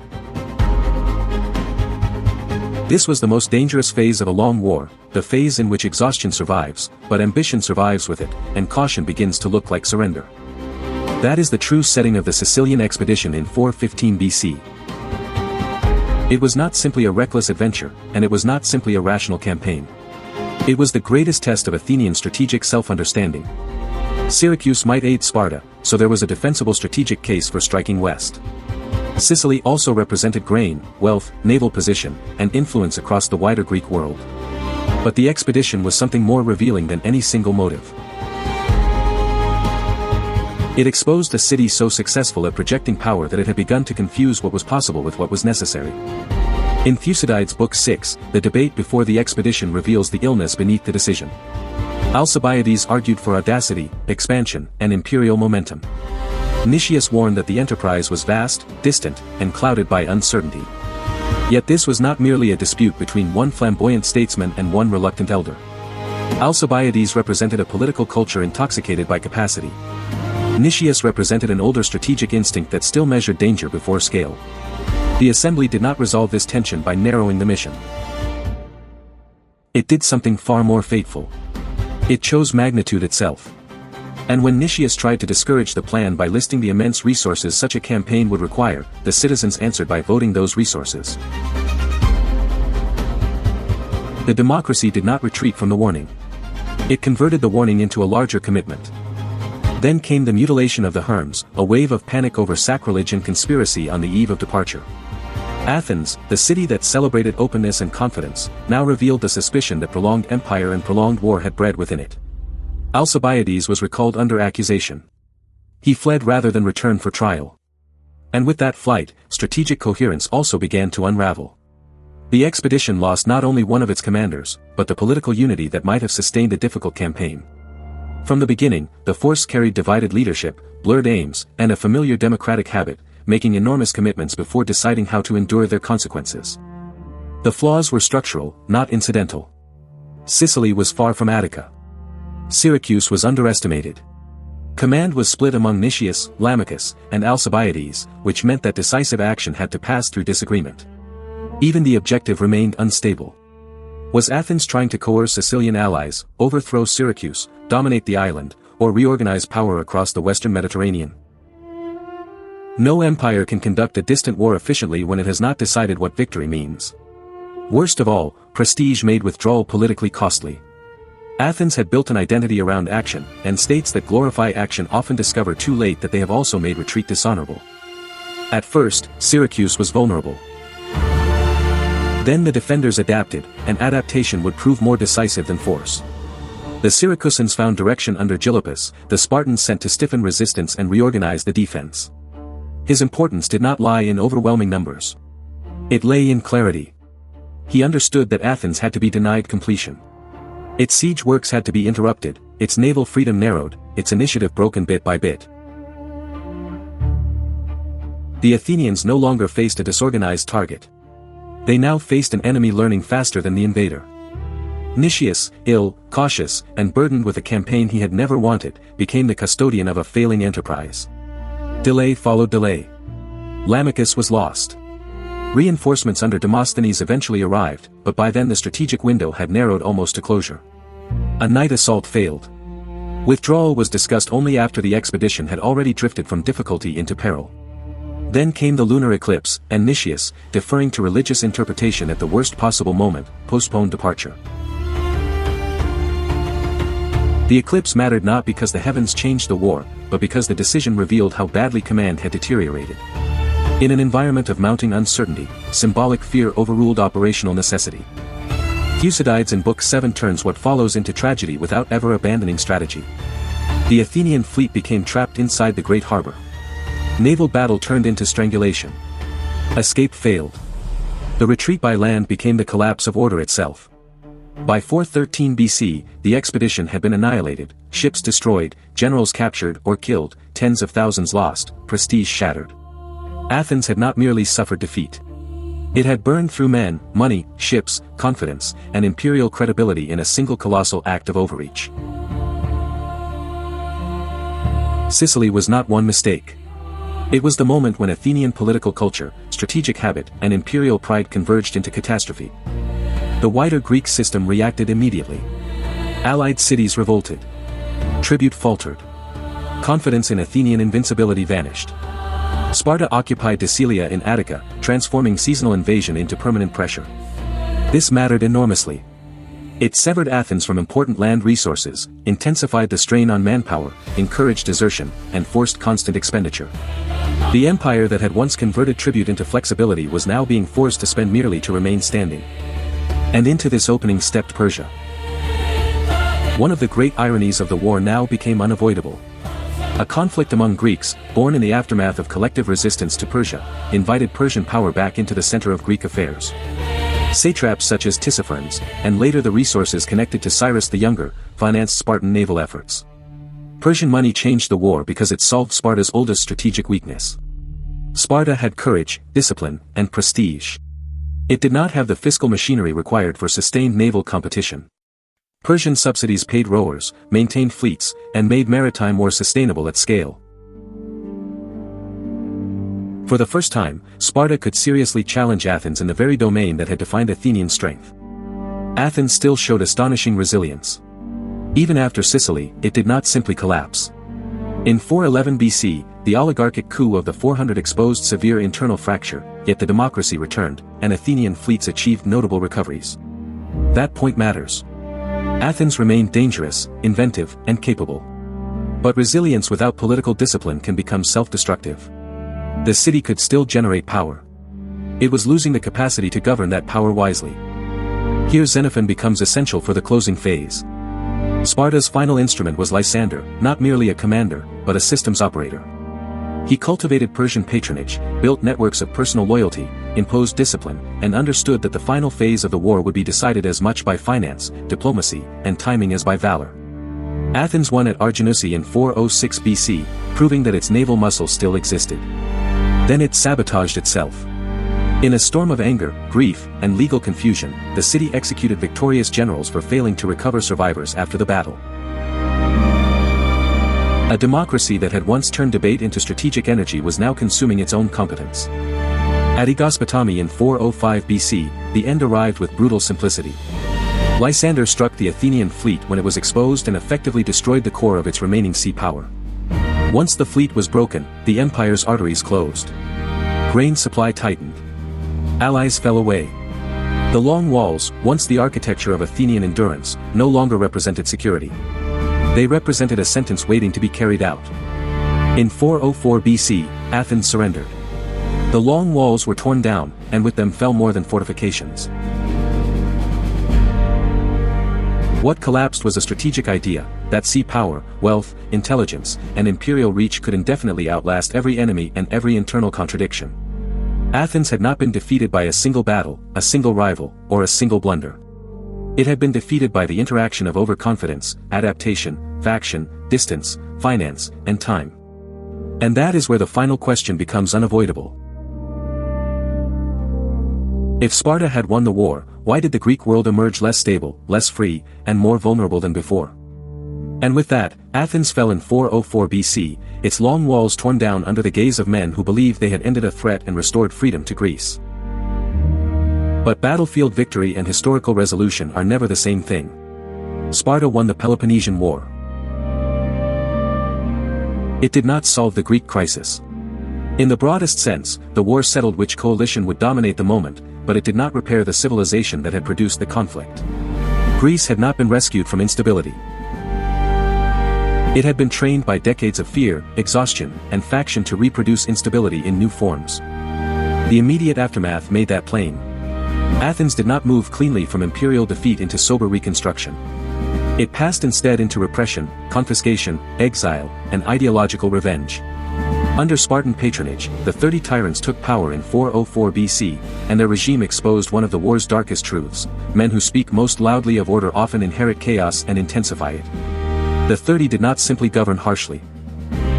This was the most dangerous phase of a long war, the phase in which exhaustion survives, but ambition survives with it, and caution begins to look like surrender. That is the true setting of the Sicilian expedition in 415 BC. It was not simply a reckless adventure, and it was not simply a rational campaign. It was the greatest test of Athenian strategic self-understanding. Syracuse might aid Sparta, so there was a defensible strategic case for striking west. Sicily also represented grain, wealth, naval position, and influence across the wider Greek world. But the expedition was something more revealing than any single motive. It exposed a city so successful at projecting power that it had begun to confuse what was possible with what was necessary. In Thucydides' Book 6, the debate before the expedition reveals the illness beneath the decision. Alcibiades argued for audacity, expansion, and imperial momentum. Nicias warned that the enterprise was vast, distant, and clouded by uncertainty. Yet this was not merely a dispute between one flamboyant statesman and one reluctant elder. Alcibiades represented a political culture intoxicated by capacity. Nicias represented an older strategic instinct that still measured danger before scale. The assembly did not resolve this tension by narrowing the mission. It did something far more fateful. It chose magnitude itself. And when Nicias tried to discourage the plan by listing the immense resources such a campaign would require, the citizens answered by voting those resources. The democracy did not retreat from the warning. It converted the warning into a larger commitment. Then came the mutilation of the Herms, a wave of panic over sacrilege and conspiracy on the eve of departure. Athens, the city that celebrated openness and confidence, now revealed the suspicion that prolonged empire and prolonged war had bred within it. Alcibiades was recalled under accusation. He fled rather than return for trial. And with that flight, strategic coherence also began to unravel. The expedition lost not only one of its commanders, but the political unity that might have sustained a difficult campaign. From the beginning, the force carried divided leadership, blurred aims, and a familiar democratic habit, making enormous commitments before deciding how to endure their consequences. The flaws were structural, not incidental. Sicily was far from Attica. Syracuse was underestimated. Command was split among Nicias, Lamachus, and Alcibiades, which meant that decisive action had to pass through disagreement. Even the objective remained unstable. Was Athens trying to coerce Sicilian allies, overthrow Syracuse, dominate the island, or reorganize power across the western Mediterranean? No empire can conduct a distant war efficiently when it has not decided what victory means. Worst of all, prestige made withdrawal politically costly. Athens had built an identity around action, and states that glorify action often discover too late that they have also made retreat dishonorable. At first, Syracuse was vulnerable. Then the defenders adapted, and adaptation would prove more decisive than force. The Syracusans found direction under Gylippus, the Spartans sent to stiffen resistance and reorganize the defense. His importance did not lie in overwhelming numbers. It lay in clarity. He understood that Athens had to be denied completion. Its siege works had to be interrupted, its naval freedom narrowed, its initiative broken bit by bit. The Athenians no longer faced a disorganized target. They now faced an enemy learning faster than the invader. Nicias, ill, cautious, and burdened with a campaign he had never wanted, became the custodian of a failing enterprise. Delay followed delay. Lamachus was lost. Reinforcements under Demosthenes eventually arrived, but by then the strategic window had narrowed almost to closure. A night assault failed. Withdrawal was discussed only after the expedition had already drifted from difficulty into peril. Then came the lunar eclipse, and Nicias, deferring to religious interpretation at the worst possible moment, postponed departure. The eclipse mattered not because the heavens changed the war, but because the decision revealed how badly command had deteriorated. In an environment of mounting uncertainty, symbolic fear overruled operational necessity. Thucydides in Book 7 turns what follows into tragedy without ever abandoning strategy. The Athenian fleet became trapped inside the great harbor. Naval battle turned into strangulation. Escape failed. The retreat by land became the collapse of order itself. By 413 BC, the expedition had been annihilated, ships destroyed, generals captured or killed, tens of thousands lost, prestige shattered. Athens had not merely suffered defeat. It had burned through men, money, ships, confidence, and imperial credibility in a single colossal act of overreach. Sicily was not one mistake. It was the moment when Athenian political culture, strategic habit, and imperial pride converged into catastrophe. The wider Greek system reacted immediately. Allied cities revolted. Tribute faltered. Confidence in Athenian invincibility vanished. Sparta occupied Decilia in Attica, transforming seasonal invasion into permanent pressure. This mattered enormously. It severed Athens from important land resources, intensified the strain on manpower, encouraged desertion, and forced constant expenditure. The empire that had once converted tribute into flexibility was now being forced to spend merely to remain standing. And into this opening stepped Persia. One of the great ironies of the war now became unavoidable. A conflict among Greeks, born in the aftermath of collective resistance to Persia, invited Persian power back into the center of Greek affairs. Satraps such as Tissaphernes, and later the resources connected to Cyrus the Younger, financed Spartan naval efforts. Persian money changed the war because it solved Sparta's oldest strategic weakness. Sparta had courage, discipline, and prestige. It did not have the fiscal machinery required for sustained naval competition. Persian subsidies paid rowers, maintained fleets, and made maritime war sustainable at scale. For the first time, Sparta could seriously challenge Athens in the very domain that had defined Athenian strength. Athens still showed astonishing resilience. Even after Sicily, it did not simply collapse. In 411 BC, the oligarchic coup of the 400 exposed severe internal fracture, yet the democracy returned, and Athenian fleets achieved notable recoveries. That point matters. Athens remained dangerous, inventive, and capable. But resilience without political discipline can become self-destructive. The city could still generate power. It was losing the capacity to govern that power wisely. Here Xenophon becomes essential for the closing phase. Sparta's final instrument was Lysander, not merely a commander, but a systems operator. He cultivated Persian patronage, built networks of personal loyalty, imposed discipline, and understood that the final phase of the war would be decided as much by finance, diplomacy, and timing as by valor. Athens won at Arginusi in 406 BC, proving that its naval muscle still existed. Then it sabotaged itself. In a storm of anger, grief, and legal confusion, the city executed victorious generals for failing to recover survivors after the battle. A democracy that had once turned debate into strategic energy was now consuming its own competence. At Aegospotami in 405 BC, the end arrived with brutal simplicity. Lysander struck the Athenian fleet when it was exposed and effectively destroyed the core of its remaining sea power. Once the fleet was broken, the empire's arteries closed. Grain supply tightened. Allies fell away. The long walls, once the architecture of Athenian endurance, no longer represented security. They represented a sentence waiting to be carried out. In 404 BC, Athens surrendered. The long walls were torn down, and with them fell more than fortifications. What collapsed was a strategic idea, that sea power, wealth, intelligence, and imperial reach could indefinitely outlast every enemy and every internal contradiction. Athens had not been defeated by a single battle, a single rival, or a single blunder. It had been defeated by the interaction of overconfidence, adaptation, faction, distance, finance, and time. And that is where the final question becomes unavoidable. If Sparta had won the war, why did the Greek world emerge less stable, less free, and more vulnerable than before? And with that, Athens fell in 404 BC, its long walls torn down under the gaze of men who believed they had ended a threat and restored freedom to Greece. But battlefield victory and historical resolution are never the same thing. Sparta won the Peloponnesian War. It did not solve the Greek crisis. In the broadest sense, the war settled which coalition would dominate the moment, but it did not repair the civilization that had produced the conflict. Greece had not been rescued from instability. It had been trained by decades of fear, exhaustion, and faction to reproduce instability in new forms. The immediate aftermath made that plain. Athens did not move cleanly from imperial defeat into sober reconstruction. It passed instead into repression, confiscation, exile, and ideological revenge. Under Spartan patronage, the 30 tyrants took power in 404 BC, and their regime exposed one of the war's darkest truths: men who speak most loudly of order often inherit chaos and intensify it. The 30 did not simply govern harshly.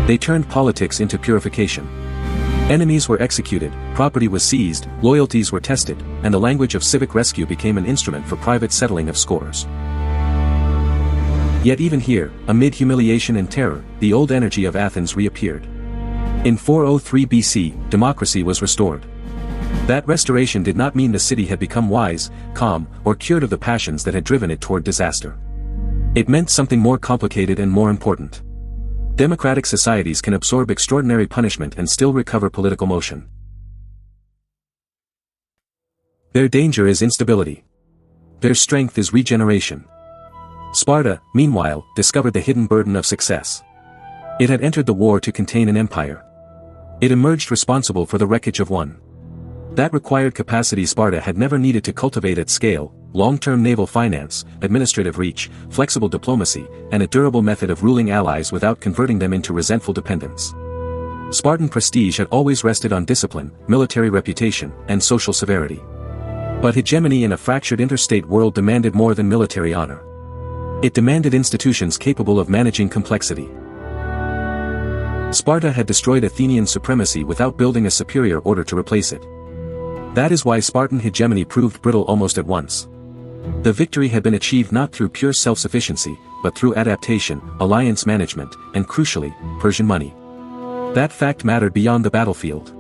They turned politics into purification. Enemies were executed, property was seized, loyalties were tested, and the language of civic rescue became an instrument for private settling of scores. Yet even here, amid humiliation and terror, the old energy of Athens reappeared. In 403 BC, democracy was restored. That restoration did not mean the city had become wise, calm, or cured of the passions that had driven it toward disaster. It meant something more complicated and more important. Democratic societies can absorb extraordinary punishment and still recover political motion. Their danger is instability. Their strength is regeneration. Sparta, meanwhile, discovered the hidden burden of success. It had entered the war to contain an empire. It emerged responsible for the wreckage of one. That required capacity Sparta had never needed to cultivate at scale: long-term naval finance, administrative reach, flexible diplomacy, and a durable method of ruling allies without converting them into resentful dependents. Spartan prestige had always rested on discipline, military reputation, and social severity. But hegemony in a fractured interstate world demanded more than military honor. It demanded institutions capable of managing complexity. Sparta had destroyed Athenian supremacy without building a superior order to replace it. That is why Spartan hegemony proved brittle almost at once. The victory had been achieved not through pure self-sufficiency, but through adaptation, alliance management, and crucially, Persian money. That fact mattered beyond the battlefield.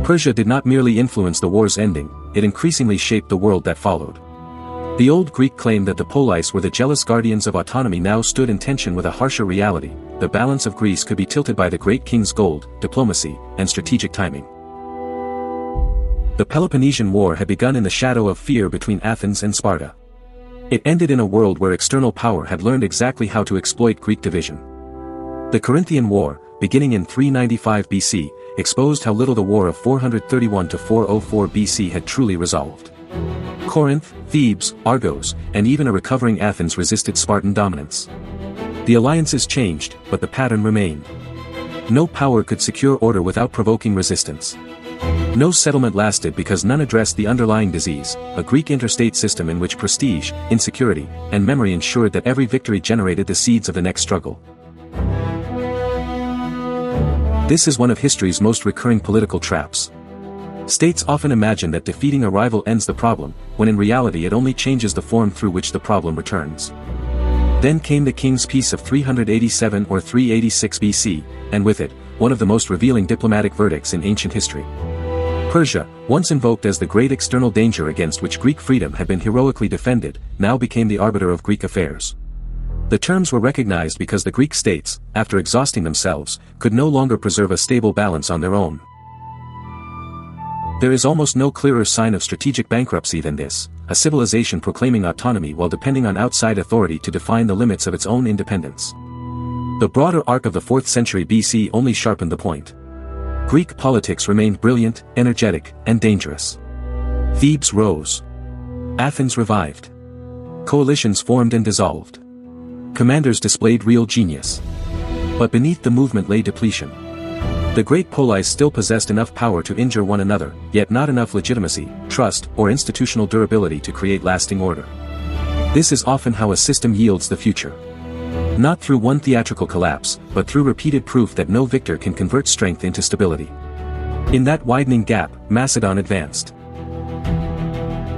Persia did not merely influence the war's ending, it increasingly shaped the world that followed. The old Greek claim that the polis were the jealous guardians of autonomy now stood in tension with a harsher reality: the balance of Greece could be tilted by the great king's gold, diplomacy, and strategic timing. The Peloponnesian War had begun in the shadow of fear between Athens and Sparta. It ended in a world where external power had learned exactly how to exploit Greek division. The Corinthian War, beginning in 395 BC, exposed how little the War of 431 to 404 BC had truly resolved. Corinth, Thebes, Argos, and even a recovering Athens resisted Spartan dominance. The alliances changed, but the pattern remained. No power could secure order without provoking resistance. No settlement lasted because none addressed the underlying disease, a Greek interstate system in which prestige, insecurity, and memory ensured that every victory generated the seeds of the next struggle. This is one of history's most recurring political traps. States often imagine that defeating a rival ends the problem, when in reality it only changes the form through which the problem returns. Then came the King's Peace of 387 or 386 BC, and with it, one of the most revealing diplomatic verdicts in ancient history. Persia, once invoked as the great external danger against which Greek freedom had been heroically defended, now became the arbiter of Greek affairs. The terms were recognized because the Greek states, after exhausting themselves, could no longer preserve a stable balance on their own. There is almost no clearer sign of strategic bankruptcy than this, a civilization proclaiming autonomy while depending on outside authority to define the limits of its own independence. The broader arc of the 4th century BC only sharpened the point. Greek politics remained brilliant, energetic, and dangerous. Thebes rose. Athens revived. Coalitions formed and dissolved. Commanders displayed real genius. But beneath the movement lay depletion. The great polis still possessed enough power to injure one another, yet not enough legitimacy, trust, or institutional durability to create lasting order. This is often how a system yields the future. Not through one theatrical collapse, but through repeated proof that no victor can convert strength into stability. In that widening gap, Macedon advanced.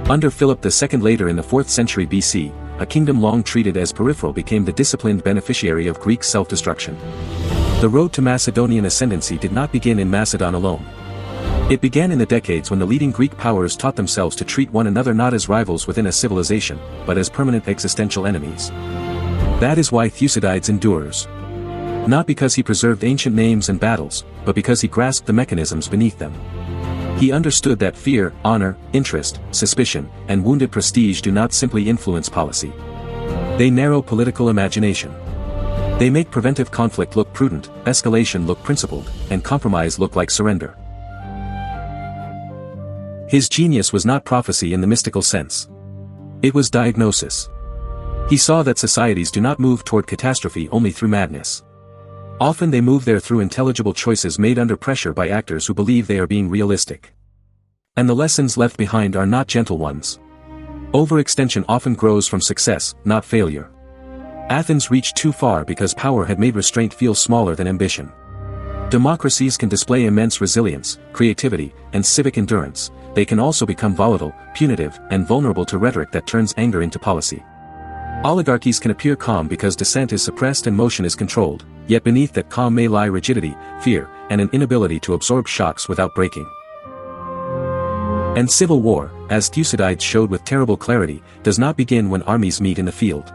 Under Philip II later in the 4th century BC, a kingdom long treated as peripheral became the disciplined beneficiary of Greek self-destruction. The road to Macedonian ascendancy did not begin in Macedon alone. It began in the decades when the leading Greek powers taught themselves to treat one another not as rivals within a civilization, but as permanent existential enemies. That is why Thucydides endures. Not because he preserved ancient names and battles, but because he grasped the mechanisms beneath them. He understood that fear, honor, interest, suspicion, and wounded prestige do not simply influence policy. They narrow political imagination. They make preventive conflict look prudent, escalation look principled, and compromise look like surrender. His genius was not prophecy in the mystical sense. It was diagnosis. He saw that societies do not move toward catastrophe only through madness. Often they move there through intelligible choices made under pressure by actors who believe they are being realistic. And the lessons left behind are not gentle ones. Overextension often grows from success, not failure. Athens reached too far because power had made restraint feel smaller than ambition. Democracies can display immense resilience, creativity, and civic endurance. They can also become volatile, punitive, and vulnerable to rhetoric that turns anger into policy. Oligarchies can appear calm because dissent is suppressed and motion is controlled, yet beneath that calm may lie rigidity, fear, and an inability to absorb shocks without breaking. And civil war, as Thucydides showed with terrible clarity, does not begin when armies meet in the field.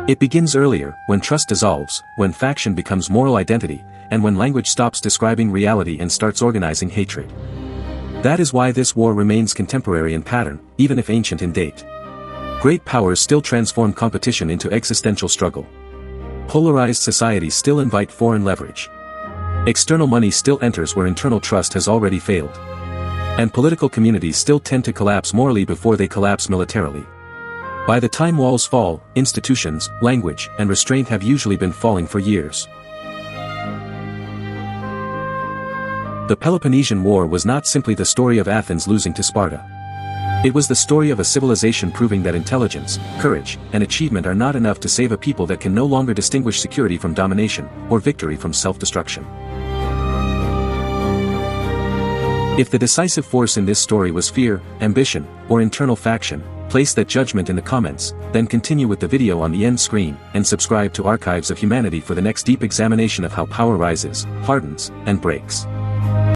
It begins earlier, when trust dissolves, when faction becomes moral identity, and when language stops describing reality and starts organizing hatred. That is why this war remains contemporary in pattern, even if ancient in date. Great powers still transform competition into existential struggle. Polarized societies still invite foreign leverage. External money still enters where internal trust has already failed. And political communities still tend to collapse morally before they collapse militarily. By the time walls fall, institutions, language, and restraint have usually been falling for years. The Peloponnesian War was not simply the story of Athens losing to Sparta. It was the story of a civilization proving that intelligence, courage, and achievement are not enough to save a people that can no longer distinguish security from domination, or victory from self-destruction. If the decisive force in this story was fear, ambition, or internal faction, place that judgment in the comments, then continue with the video on the end screen, and subscribe to Archives of Humanity for the next deep examination of how power rises, hardens, and breaks.